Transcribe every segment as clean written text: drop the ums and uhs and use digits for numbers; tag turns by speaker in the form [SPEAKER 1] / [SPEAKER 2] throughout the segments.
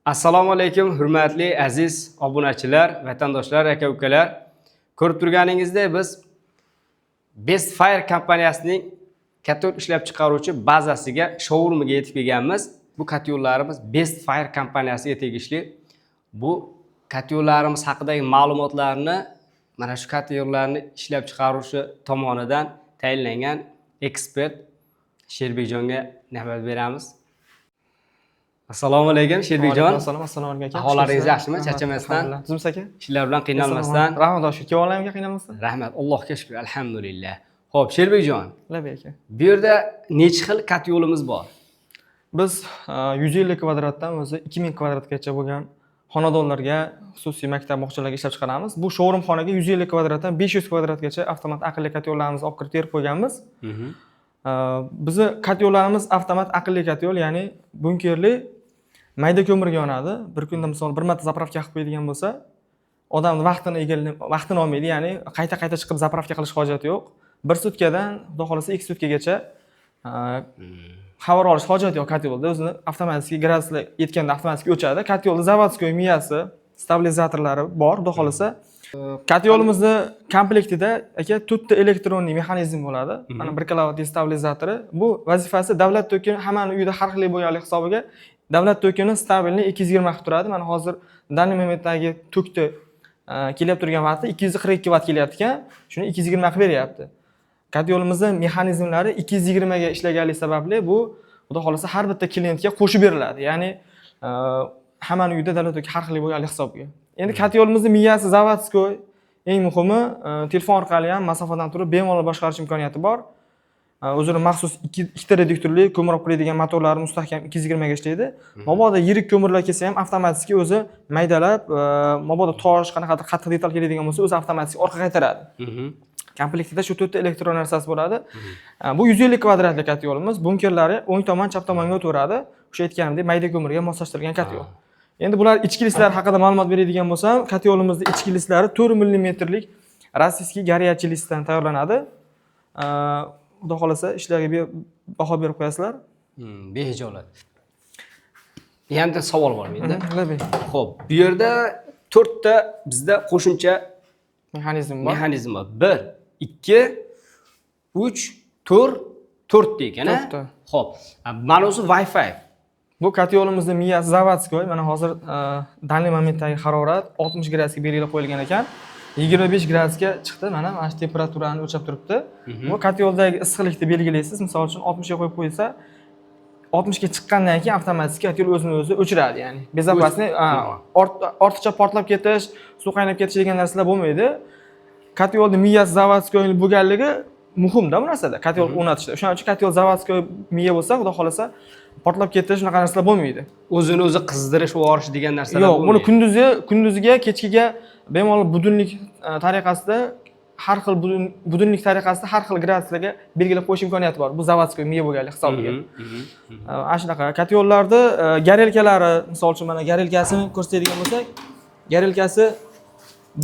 [SPEAKER 1] Assalomu alaykum, hurmatli aziz obunachilar, vatandoshlar, aka-ukalar. Ko'rib turganingizdek, biz Best Fire kompaniyasining katyol ishlab chiqaruvchi bazasiga, showroomiga yetib kelganmiz. Bu katyollarimiz Best Fire kompaniyasiga tegishli. Bu katyollarimiz haqidagi ma'lumotlarni mana shu katyollarni ishlab chiqaruvchi tomonidan tayinlangan ekspert Sherbekjonga navbat beramiz. Assalomu alaykum Sherbekjon.
[SPEAKER 2] Assalomu alaykum.
[SPEAKER 1] Ahvollaringiz yaxshimi? Charchamasdan?
[SPEAKER 2] Zumsa aka.
[SPEAKER 1] Ishlar bilan qiynalmasdan?
[SPEAKER 2] Rahmat shu kevalarga qiynalmasdan.
[SPEAKER 1] Rahmat. Allohga shukr, alhamdulillah. Xo'p, Sherbekjon.
[SPEAKER 2] Labay aka.
[SPEAKER 1] Bu yerda necha xil katyolimiz bor?
[SPEAKER 2] Biz 150 kvadratdan o'zi 2000 kvadratgacha bo'lgan xonadonlarga, xususiy maktab bog'chalarga ishlab chiqaramiz. Bu showroom xonaga 150 kvadratdan 500 kvadratgacha avtomat aqlli katyollarimizni olib kirib qo'yganmiz. Bizni katyollarimiz avtomat aqlli katyol, ya'ni bunkerli mayda ko'mirga yonadi. Bir kunda misol bir marta zapravka qilib qo'yadigan bo'lsa, odamning vaqtini olmaydi, ya'ni qayta chiqib zapravka qilish hojati yo'q. Bir sutkadan, xudo xolasa 2 sutkagacha xabar olish hojati yo'q katyolda. O'zini avtomatik graduslar yetganda avtomatik o'chadi. Katyolda zavodskoy miyasi, stabilizatorlari bor, xudo xolasa. Katyolimizni komplektida aka 4 ta elektronli mexanizm bo'ladi. Mana 1 kilovat stabilizatori. Bu vazifasi davlat tokini hammaning uyida har xil bo'lganlik hisobiga davlat tokini stabilni 220 qilib turadi. Mana hozir данный momentdagi tokni kelib turgan vaqti 242 kivat kelyapti ekan, shuni 220 qilib beryapti. Katyolimizning mexanizmlari 220 ga ishlaganligi sababli bu xudo xolasa har bitta klientga qo'shib beriladi. Ya'ni hammaning uyida davlat toki har xil bo'lganlik hisobiga. Endi katyolimizni miyasi zavodskoy, eng muhimi telefon orqali ham masofadan turib bemalol boshqarish imkoniyati bor. O'zini maxsus ikkita reduktorli ko'mir olib qo'yadigan motorlari mustahkam 220 ga ishlaydi. Mabodo yirik ko'mirlar kelsa ham avtomatik o'zi maydalab, mabodo tosh qanaqadir qattiq detal keladigan bo'lsa, o'zi avtomatik orqa qaytaradi. Komplektida shu 4 ta elektron narsasi bo'ladi. Bu 150 kvadratli katyolimiz, bunkerlari o'ng tomon, chap tomonga o'tveradi. O'sha aytganimdek mayda ko'mirga moslashtirilgan katyol. Endi bular ichki listlar haqida ma'lumot beradigan bo'lsam, katyolimizning ichki listlari 4 mm lik rossiyskiy горячий listdan tayyorlanadi. Xudo xolasa ishlarga baho berib qo'yasizlar.
[SPEAKER 1] Behijolat. Yana savol bor menda.
[SPEAKER 2] Xo'p,
[SPEAKER 1] bu yerda 4 ta bizda qo'shimcha
[SPEAKER 2] mexanizm bor.
[SPEAKER 1] 1, 2, 3, 4 ekan, a? Xo'p, mana o'zi Wi-Fi.
[SPEAKER 2] Bu katyolimizning miyasi zavodskoy. Mana hozir данный momentdagi harorat 60 gradusga belgilab qo'yilgan ekan. 25 gradusga chiqdi. Mana shu temperaturani o'lchab turibdi. Bu katyoldagi issiqlikni belgilaysiz. Misol uchun 60 ga qo'yib qo'ysa, 60 ga chiqqandan keyin avtomatik katyol o'zini o'zi o'chiradi, ya'ni. Bezopasniy ortiqcha portlab ketish, suv qaynab ketish degan narsalar bo'lmaydi. Katyolning miyasi zavodskoy bo'lganligi muhimda bu narsada. Katyol o'rnatishda. Shuning uchun katyol zavodskoy miya bo'lsa, xudo xolasa portlab ketish shunaqa narsalar bo'lmaydi.
[SPEAKER 1] O'zini o'zi qizdirish va orish degan narsalar
[SPEAKER 2] bo'lmaydi. Yo'q, buni kunduziga, kechkiga bemalol budunlik tariqasida har xil budunlik tariqasida har xil graduslarga belgilab qo'yish imkoniyati bor. Bu zavodskoy miya bo'lganlik hisobiga. Ana shunaqa katyollarda garelkalari, misol uchun mana garelkasini ko'rsatadigan bo'lsak, garelkasi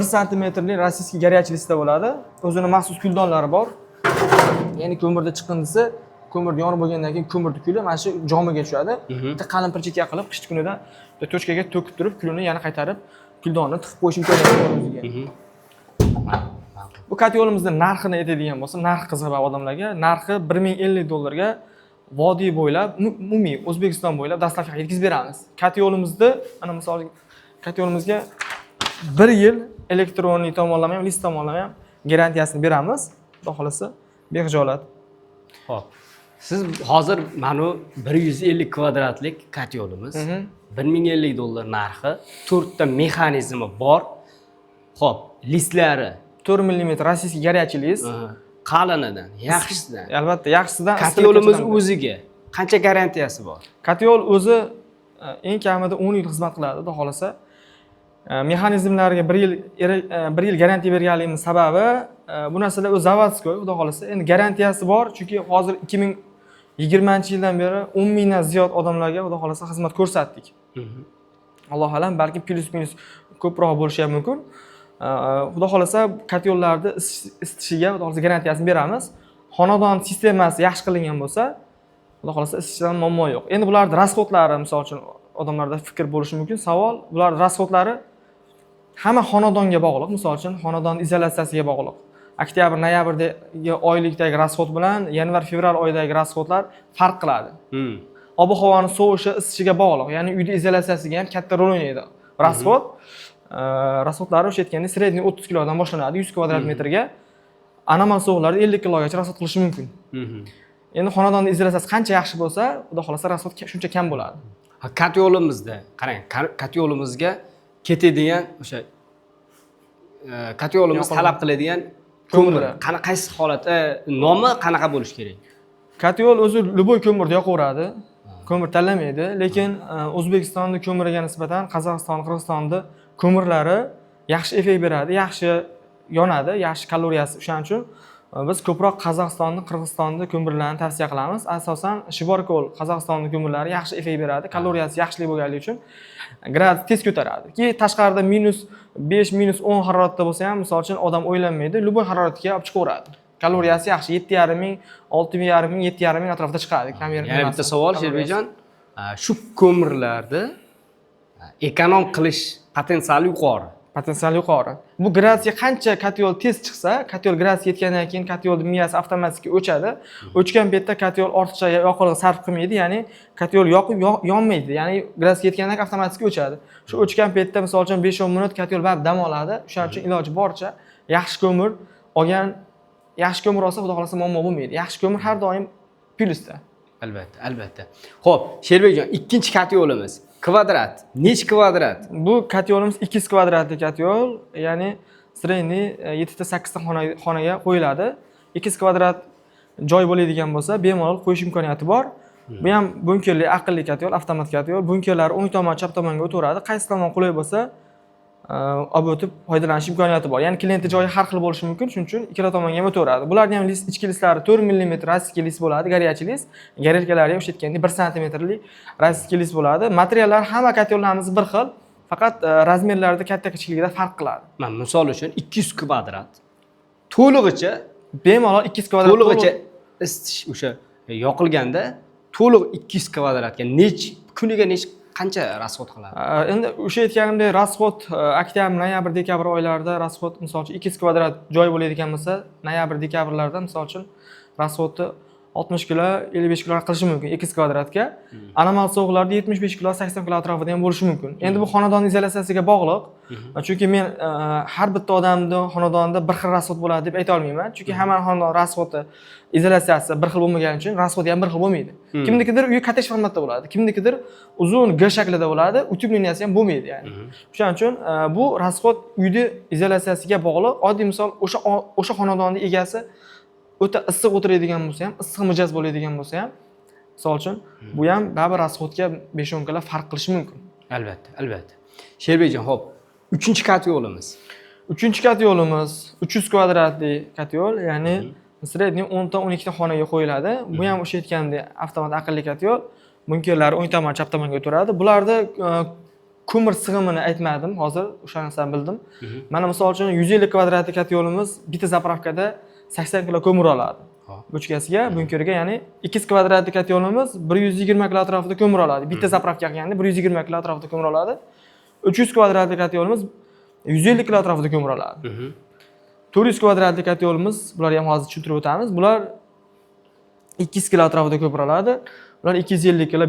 [SPEAKER 2] 1 santimetrli rossiyskiy горячий listda bo'ladi. O'zining maxsus kuldonlari bor. Ya'ni ko'mirda chiqindisi ko'mirni yonib bo'lgandan keyin ko'mirni kuli mana shu jomiga tushadi. Bitta qalin pirchika qilib qish kunida tochkaga to'kib turib, kulini yana qaytarib kuldonni tiqib qo'yish imkoniyati bor o'ziga. Bu katyolimizning narxini aytadigan bo'lsam, narx qiziq odamlarga, narxi $1050 vodiy bo'ylab, umumiy O'zbekiston bo'ylab dastlabki yetkazib beramiz. Katyolimizni, mana misol katyolimizga 1 yil elektronli tomonlama ham, list tomonlama ham garantiyasini beramiz. Xudo xolasa behijolat.
[SPEAKER 1] Xo'p. Siz hozir mana 150 kvadratlik katyolimiz, $1050 narxi, 4 ta mexanizmi bor. Xo'p, listlari
[SPEAKER 2] 4 mm rossiyskiy горячий list.
[SPEAKER 1] Qalinidan, yaxshisidan.
[SPEAKER 2] Albatta, yaxshisidan.
[SPEAKER 1] Katyolimiz o'ziga qancha garantiyasi bor?
[SPEAKER 2] Katyol o'zi eng kamida 10 yil xizmat qiladi, xudo xolasa. Mexanizmlarga 1 yil garantiya berganligimiz sababi bu narsalar o'z zavodskoy, xudo xolasa. Endi garantiyasi bor, chunki hozir 2020-yildan beri 10 mingdan ziyod odamlarga xudo xolasa xizmat ko'rsatdik. Alloh alam, balki plus minus ko'proq bo'lishi ham mumkin. Xudo xolasa katyollarni isitishiga xudo xolasa garantiyasini beramiz. Xonadon sistemasi yaxshi qilingan bo'lsa, xudo xolasa isitishdan muammo yo'q. Endi bularning rasxodlari, misol uchun odamlarda fikr bo'lishi mumkin. Savol, bular rasxodlari hamma xonadonga bog'liq. Misol uchun, xonadon izolyatsiyasiga bog'liq. Oktyabr, noyabrdagi oylikdagi rasxod bilan yanvar, fevral oyidagi rasxodlar farq qiladi. Ob-havoning sovishi, isishiga bog'liq. Ya'ni uyda izolyatsiyasiga ham katta rol o'ynaydi. Rasxodlari o'sha aytgandek, sredniy 30 kilodan boshlanadi 100 kvadrat metrga. Anomal sovuqlarda 50 kilogacha rasxod qilishi mumkin. Endi xonadonning izolyatsiyasi qancha yaxshi bo'lsa, xudo xolasa rasxod shuncha kam bo'ladi.
[SPEAKER 1] Katyolimizda, qarang, katyolimizga ketadigan o'sha katyolimiz talab qiladigan ko'mir qaysi holatda, nomi qanaqa bo'lishi kerak?
[SPEAKER 2] Katyol o'zi любой ko'mirda yoqaveradi. Ko'mir tanlamaydi, lekin O'zbekistonning ko'miriga nisbatan Qozog'iston, Qirg'izistonning ko'mirlari yaxshi effekt beradi, yaxshi yonadi, yaxshi kaloriyasi. Shuning uchun biz ko'proq Qozog'istonning, Qirg'izistonning ko'mirlarini tavsiya qilamiz. Asosan Shiborkol Qozog'istonning ko'mirlari yaxshi effekt beradi, kaloriyasi yaxshi bo'lganligi uchun gradus tez ko'taradi. Keyin tashqarida -5, -10 haroratda bo'lsa ham, misol uchun odam o'ylanmaydi, любой haroratga olib chiqaveradi. Kaloriyasi yaxshi, 7,5 ming, 6,5 ming, 7,5 ming atrofida chiqadi.
[SPEAKER 1] Yana bitta savol, Sherbekjon, shu ko'mirlarni ekonom qilish potensiali yuqori. Bu gradusga qancha katyol tez chiqsa, katyol gradus yetgandan keyin katyolning miyasi avtomatik o'chadi. O'chgan paytda katyol ortiqcha yoqilg'i sarf qilmaydi, ya'ni katyol yoqib yonmaydi. Ya'ni gradus yetgandan keyin avtomatik o'chadi. Shu o'chgan paytda misol uchun 5-10 minut katyol baribir dam oladi. Shuning uchun iloji boricha yaxshi ko'mir olsa, xudo xolasa muammo bo'lmaydi. Yaxshi ko'mir har doim plyusda. Albatta. Xo'p, Sherbekjon, ikkinchi katyolimiz kvadrat. Nech kvadrat?
[SPEAKER 2] Bu katyolimiz 200 kvadratli katyol, ya'ni sredniy 7 ta 8 ta xonaga qo'yiladi. 200 kvadrat joy bo'ladigan bo'lsa, bemalol qo'yish imkoniyati bor. Bu ham bunkerli aqlli katyol, avtomat katyol. Bunkerlar o'ng tomon, chap tomonga o'taveradi. Qaysi tomon qulay bo'lsa, olib o'tib foydalanish imkoniyati bor. Ya'ni klientning joyi har xil bo'lishi mumkin, shuning uchun ikkala tomonga ham o'taveradi. Bularning ham ichki listlari 4 mm rossiyskiy list bo'ladi, горячий list. Garelkalari o'sha aytgandek 1 sm rossiyskiy list bo'ladi. Materiallar hamma katyollarimiz bir xil, faqat razmerlarida katta kichikligida farq qiladi.
[SPEAKER 1] Men misol uchun 200 kvadrat to'lig'icha
[SPEAKER 2] bemalol 200 kvadrat
[SPEAKER 1] to'lig'icha isitish o'sha yoqilganda to'liq 200 kvadratga kuniga qancha rasxod qiladi?
[SPEAKER 2] Endi o'sha aytganimdek rasxod oktyabr, noyabr, dekabr oylarida rasxod misol uchun 200 kvadrat joy bo'ladigan bo'lsa, noyabr, dekabrlarda misol uchun rasxodni 60 kilo, 55 kilo qilishi mumkin 200 kvadratga. Anomal sovuqlarda 75 kilo, 80 kilo atrofida ham bo'lishi mumkin. Endi bu xonadon izolyatsiyasiga bog'liq. Chunki men har bitta odamning xonadonida bir xil rasxod bo'ladi deb ayta olmayman. Chunki hamma xonadon rasxodi izolyatsiyasi bir xil bo'lmagani uchun rasxodi ham bir xil bo'lmaydi. Kimnikidir uyi kotej formatda bo'ladi, kimnikidir uzun G shaklida bo'ladi, utub liniyasi ham bo'lmaydi ya'ni. Shuning uchun bu rasxod uyda izolyatsiyasiga bog'liq. Oddiy misol o'sha xonadonning egasi o'ta issiq o'tiradigan bo'lsa ham, issiq mijoz bo'ladigan bo'lsa ham, misol uchun bu ham baribir rasxodga 5-10 kilo farq qilishi mumkin.
[SPEAKER 1] Albatta. Sherbekjon, xo'p, uchinchi katyolimiz.
[SPEAKER 2] Uchinchi katyolimiz 300 kvadratli katyol, ya'ni sredniy 10 ta 12 ta xonaga qo'yiladi. Bu ham o'sha aytgandek avtomat aqlli katyol. Bunkerlari o'ng tomon, chap tomonga o'tiradi. Bularda ko'mir sig'imini aytmadim, hozir o'sha narsani bildim. Mana misol uchun 150 kvadratli katyolimiz bitta zapravkada 80 kilo ko'mir oladi. Bochkasiga, bunkerga, ya'ni 200 kvadratli katyolimiz 120 kilo atrofida ko'mir oladi. Bitta zapravka qilganda 120 kilo atrofida ko'mir oladi. 300 kvadratli katyolimiz 150 kilo atrofida ko'mir oladi. 400 kvadratli katyolimiz, bularni ham hozir tushuntirib o'tamiz. Bular 200 kilo atrofida ko'mir oladi. Bular 250 kilo,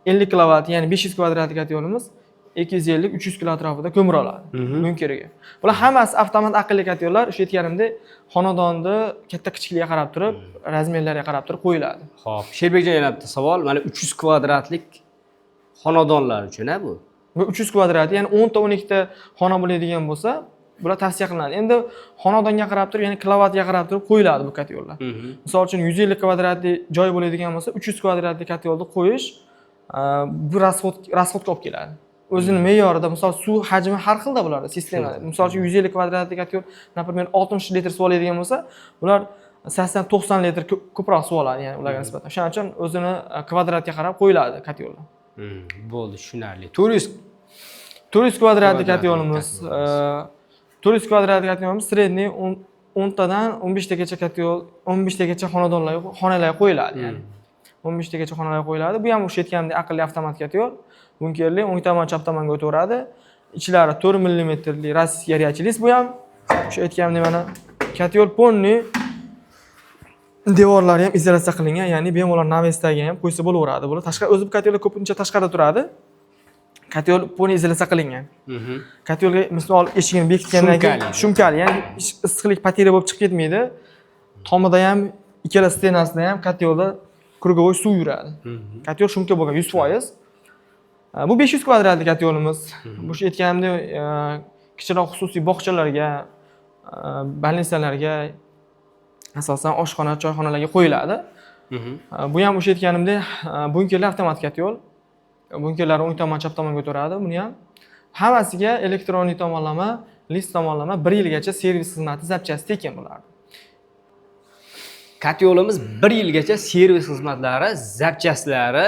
[SPEAKER 2] 50 kilovat, ya'ni 500 kvadratli katyolimiz 250-300 kilo atrofida ko'mir oladi bunkeriga. Bular hammasi avtomat aqlli katyollar, o'sha aytganimdek, xonadonni katta kichikligiga qarab turib, razmerlariga qarab turib qo'yiladi.
[SPEAKER 1] Xo'p, Sherbekjon, yana bitta savol. Mana 300 kvadratlik xonadonlar uchun-a bu?
[SPEAKER 2] Bu 300 kvadrat, ya'ni 10 ta 12 ta xona bo'ladigan bo'lsa, bular tavsiya qilinadi. Endi xonadonga qarab turib, ya'ni kilovatga qarab turib qo'yiladi bu katyollar. Misol uchun 150 kvadratli joy bo'ladigan bo'lsa, 300 kvadratli katyolni qo'yish bu rasxodga olib keladi. O'zini me'yorida, misol suv hajmi har xilda bularda sistemada. Misol uchun 150 kvadratli katyol, например, 60 litr suv oladigan bo'lsa, ular 80-90 litr ko'proq suv oladi, ya'ni ularga nisbatan. Shuning uchun o'zini kvadratga qarab qo'yiladi katyollar.
[SPEAKER 1] Bo'ldi, tushunarli.
[SPEAKER 2] 400 kvadratli katyolimiz, 400 kvadratli katyolimiz sredniy 10 tadan 15 tagacha katyol, 15 tagacha xonalarga qo'yiladi, ya'ni. 15 tagacha xonalarga qo'yiladi. Bu ham o'sha aytganimdek aqlli avtomat katyol. Bunkerli o'ng tomon chap tomonga o'taveradi. Ichlari 4 mm rossiyskiy yaryachilis bu ham. O'sha aytganimdek mana katyol polniy devorlari ham izolyatsiya qilingan, ya'ni bemalol navesdagi ham qo'ysa bo'laveradi. Bular tashqari o'zi bu katyollar ko'pincha tashqarida turadi. Katyol polniy izolyatsiya qilingan. Katyolga misol eshigini bekitgandan keyin shumkali, ya'ni issiqlik poteriya bo'lib chiqib ketmaydi. Tomida ham ikkala stenasida ham katyolda krugovoy suv yuradi. Katyol shumka bo'lgan 100%. Bu 500 kvadratlik katyolimiz. Bu shu aytganimdek kichikroq xususiy bog'chalarga, больницаlarga asosan oshxona, choyxonalarga qo'yiladi. Bu ham o'sha aytganimdek bunkerli avtomat katyol. Bunkerlar o'ng tomon, chap tomonga o'tadi. Buni ham hammasiga elektronlik tomonlama, list tomonlama 1 yilgacha servis xizmati zapchasti tekin bo'ladi.
[SPEAKER 1] Katyolimiz 1 yilgacha servis xizmatlari, zapchastlari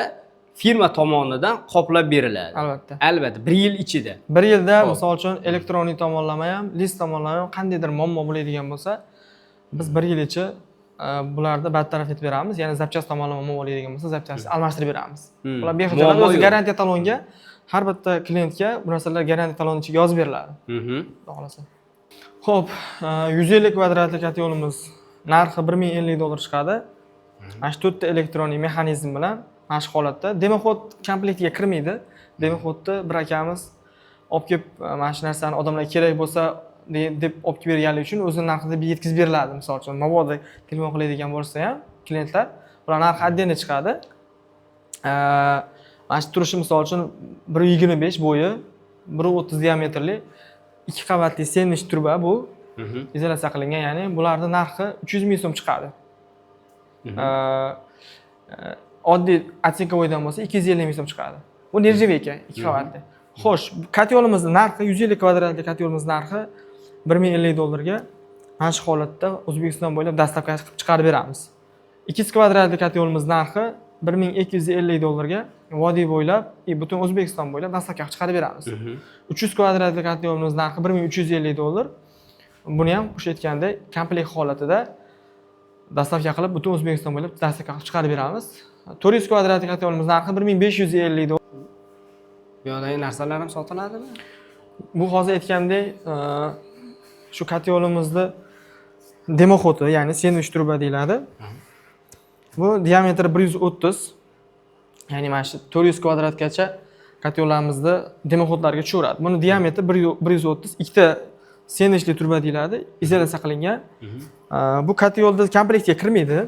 [SPEAKER 1] firma tomonidan qoplab beriladi.
[SPEAKER 2] Albatta.
[SPEAKER 1] Albatta, 1 yil ichida.
[SPEAKER 2] 1 yilda misol uchun elektronik tomonlama ham, list tomonlama ham qandaydir muammo bo'ladigan bo'lsa, biz 1 yil ichi bularni bartaraf etib beramiz. Ya'ni zapchast tomonlama muammo bo'ladigan bo'lsa, zapchastni almashtirib beramiz. Ular bexatarlik o'zi garantiya talonga har bitta klientga bu narsalar garantiya taloni ichiga yozib beriladi. Xudo xolasa. Xo'p, 150 kvadratlik katyolimiz narxi $1050 chiqadi. Mana shu 4 ta elektronik mexanizm bilan mana shu holatda demoxod komplektiga kirmaydi. Demoxodni bir akamiz olib kelib mana shu narsani odamlarga kerak bo'lsa deb olib kelib berganligi uchun o'zini narxida yetkazib beriladi. Misol uchun mabodo telefon qiladigan bo'lsa ham klientlar ular narxi отдельно chiqadi. Mana shu turishi misol uchun 1.25 bo'yi, 1.30 diametrli 2 qavatli sandwich turba bu. Izolyatsiya qilingan, ya'ni bularning narxi 300 ming so'm chiqadi. Oddiy atsinkovoydan bo'lsa 250 ming so'm chiqadi. Bu nержавейка 2 qavatli. Xo'sh, katyolimizning narxi 150 kvadratli katyolimizning narxi $1050 ga mana shu holatda O'zbekiston bo'ylab dastavka qilib chiqarib beramiz. 200 kvadratli katyolimizning narxi $1250 ga vodiy bo'ylab, butun O'zbekiston bo'ylab dastavka qilib chiqarib beramiz. 300 kvadratli katyolimizning narxi $1350. Buni ham o'sha aytgandek komplekt holatida dastavka qilib butun O'zbekiston bo'ylab dastavka qilib chiqarib beramiz. 400 kvadratli katyolimizning narxi $1550.
[SPEAKER 1] Bu yoqdagi narsalar ham sotiladimi?
[SPEAKER 2] Bu hozir aytgandek shu katyolimizni demoxodi, ya'ni sandwich truba deyiladi. Bu diametri 130, ya'ni mana shu 400 kvadratgacha katyollarimizni demoxodlarga tushaveradi. Buni diametri 130, ikkita sandwichli truba deyiladi, izolyatsiya qilingan. Bu katyolda komplektga kirmaydi.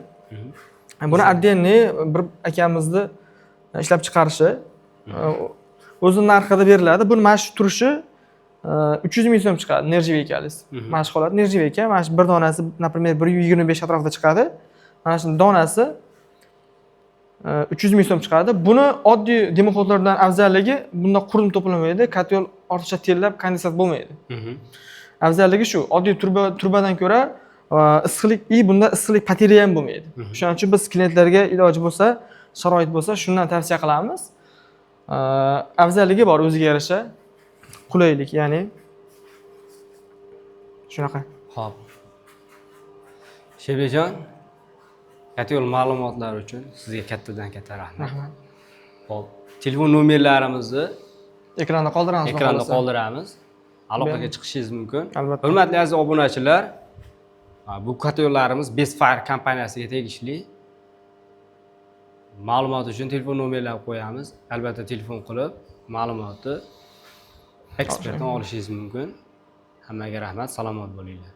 [SPEAKER 2] Buni отдельный bir akamizni ishlab chiqarishi o'zining narxida beriladi. Buni mana shu turishi 300 ming so'm chiqadi, nержавейкалис. Mana shu holat nержавейка, mana shu bir donasi, например, 125 atrofida chiqadi. Mana shu donasi 300 ming so'm chiqadi. Buni oddiy demoxodlardan afzalligi bunda qurum to'plamaydi, katyol ortiqcha terlab kondensat bo'lmaydi. Afzalligi shu, oddiy turbadan ko'ra issiqlik, bunda issiqlik poteriya ham bo'lmaydi. Shuning uchun biz klientlarga iloji bo'lsa, sharoit bo'lsa, shundan tavsiya qilamiz. Afzalligi bor o'ziga yarasha. Qulaylik, ya'ni shunaqa.
[SPEAKER 1] Xo'p. Shebekjon, katyol ma'lumotlari uchun sizga kattadan katta rahmat.
[SPEAKER 2] Rahmat.
[SPEAKER 1] Xo'p, telefon nomerlarimizni
[SPEAKER 2] Ekranda qoldiramiz.
[SPEAKER 1] Ekranda qoldiramiz. Aloqaga chiqishingiz mumkin.
[SPEAKER 2] Albatta.
[SPEAKER 1] Hurmatli aziz obunachilar, bu katyollarimiz Bestfire kompaniyasiga tegishli. Ma'lumot uchun telefon nomerlarini qo'yamiz. Albatta telefon qilib ma'lumotni ekspertdan olishingiz mumkin. Hammaga rahmat, salomat bo'linglar.